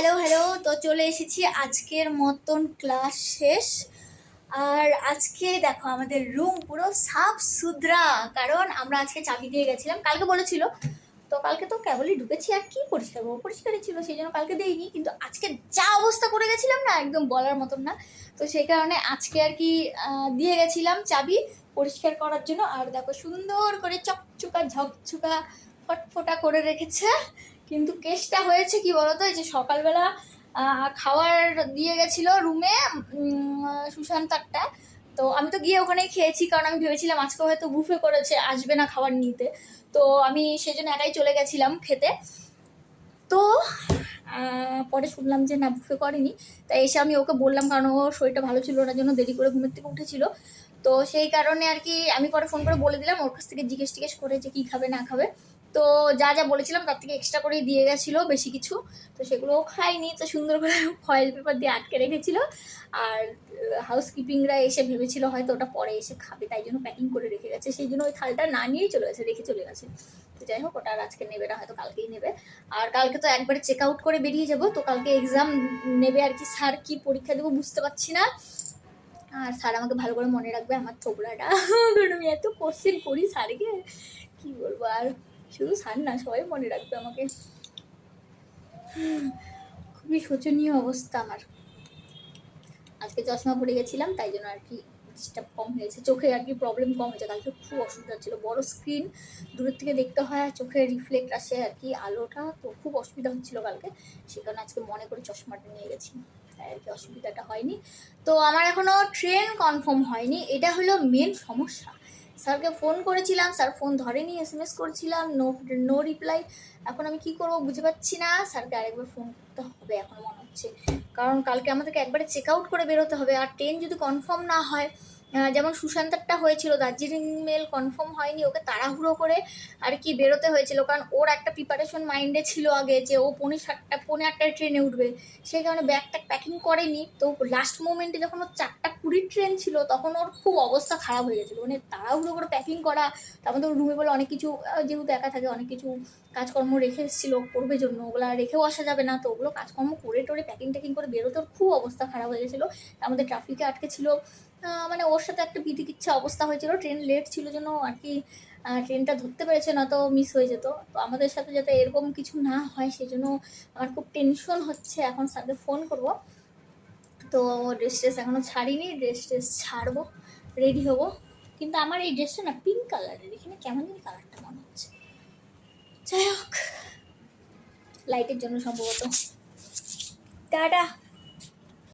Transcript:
Hello hello. তো চলে এসেছি আজকের মতন ক্লাস শেষ। আর আজকে দেখো আমাদের রুম পুরো সাফ সুতরা, কারণ আমরা আজকে চাবি দিয়ে গেছিলাম। কালকে বলেছিল, তো কালকে তো কেবলই ঢুকেছি আর কি পরিষ্কার করবো, পরিষ্কারই ছিল, সেই জন্য কালকে দেইনি। কিন্তু আজকে যা অবস্থা করে গেছিলাম না, একদম বলার মতন না। তো সেই কারণে আজকে আর কি দিয়ে গেছিলাম চাবি পরিষ্কার করার জন্য। আর দেখো সুন্দর করে চকচকা ঝকঝকা ফটফটা করে রেখেছে। কিন্তু কেসটা হয়েছে কি বলতো, এই যে সকালবেলা খাবার দিয়ে গেছিল রুমে সুশান্ত একটা। তো আমি তো গিয়ে ওখানেই খেয়েছি, কারণ আমি ভেবেছিলাম আজকে হয়তো বুফে করেছে, আসবে না খাবার নিতে। তো আমি সেজন্য একাই চলে গেছিলাম খেতে। তো পরে শুনলাম যে না, বুফে করেনি। তাই এসে আমি ওকে বললাম, কারণ ওর শরীরটা ভালো ছিল, ওনার জন্য দেরি করে ঘুমের থেকে উঠেছিল। তো সেই কারণে আর কি আমি পরে ফোন করে বলে দিলাম, ওর কাছ থেকে জিজ্ঞেস টিজ্ঞেস করে যে কী খাবে না খাবে। তো যা যা বলেছিলাম তার থেকে এক্সট্রা করেই দিয়ে গেছিলো বেশি কিছু। তো সেগুলোও খাইনি, তো সুন্দর করে ফয়েল পেপার দিয়ে আটকে রেখেছিল। আর হাউসকিপিংরা এসে ভেবেছিল হয়তো ওটা পরে এসে খাবে, তাই জন্য প্যাকিং করে রেখে গেছে। সেই জন্য ওই থালটা না নিয়েই চলে গেছে, রেখে চলে গেছে। তো যাই হোক, ওটা আর আজকে নেবে না, হয়তো কালকেই নেবে। আর কালকে তো একবারে চেক আউট করে বেরিয়ে যাব। তো কালকে এক্সাম নেবে আর কি, স্যার কি পরীক্ষা দেবো বুঝতে পারছি না। আর স্যার আমাকে ভালো করে মনে রাখবে আমার ছোকরাটা, কারণ আমি এত কোশ্চেন করি স্যারকে, কি বলবো। আর শুধু স্যার না, সবাই মনে রাখবে আমাকে। খুবই শোচনীয় অবস্থা আমার। আজকে চশমা পরে গেছিলাম, তাই জন্য আর কি ডিস্টার্ব কম হয়েছে, চোখে আর কি প্রবলেম কম হয়েছে। কালকে খুব অসুবিধা ছিল, বড় স্ক্রিন, দূরের থেকে দেখতে হয়, চোখে রিফ্লেক্ট আসে আর কি আলোটা, তো খুব অসুবিধা হচ্ছিল কালকে। সে কারণে আজকে মনে করে চশমাটা নিয়ে গেছি, তাই আর কি অসুবিধাটা হয়নি। তো আমার এখনও ট্রেন কনফার্ম হয়নি, এটা হলো মেন সমস্যা। স্যারকে ফোন করেছিলাম, স্যার ফোন ধরেনি, SMS করেছিলাম, নো রিপ্লাই। এখন আমি কি করবো বুঝতে পারছি না। স্যারকে আরেকবার ফোন করতে হবে এখন মনে হচ্ছে, কারণ কালকে আমাদেরকে একবারে চেক আউট করে বেরোতে হবে। আর ট্রেন যদি কনফার্ম না হয়, যেমন সুশান্তরটা হয়েছিল, দার্জিলিং মেল কনফার্ম হয়নি, ওকে তাড়াহুড়ো করে আর কি বেরোতে হয়েছিল, কারণ ওর একটা প্রিপারেশন মাইন্ডে ছিল আগে যে ও 7:30 ট্রেনে উঠবে। সেই কারণে ব্যাগটা প্যাকিং করেনি। তো লাস্ট মোমেন্টে যখন ওর 4:20 ট্রেন ছিল, তখন ওর খুব অবস্থা খারাপ হয়ে গেছিলো, মানে তাড়াহুড়ো করে প্যাকিং করা। তারপর তো রুমে বলে অনেক কিছু, যেহেতু একা থাকে, অনেক কিছু কাজকর্ম রেখে এসেছিলো করবে জন্য, ওগুলো রেখেও আসা যাবে না। তো ওগুলো কাজকর্ম করে টোরে প্যাকিং ট্যাকিং করে বেরোতে ওর খুব অবস্থা খারাপ হয়ে গেছিলো। আমাদের ট্রাফিকে আটকে ছিল, মানে ওর সাথে একটা বিতিকিচ্ছা অবস্থা হয়েছিল। ট্রেন লেট ছিল জন্য আর কি ট্রেনটা ধরতে পেরেছে না, তো মিস হয়ে যেত। তো আমাদের সাথে যাতে এরকম কিছু না হয়, সেই জন্য আমার খুব টেনশন হচ্ছে। এখন স্যারকে ফোন করব। তো ড্রেস ট্রেস এখনও ছাড়িনি, ড্রেস ট্রেস ছাড়বো, রেডি হবো। কিন্তু আমার এই ড্রেসটা না পিঙ্ক কালারের, এখানে কেমন জানি কালারটা মনে হচ্ছে। যাই হোক, লাইটের জন্য সম্ভবত। টাটা।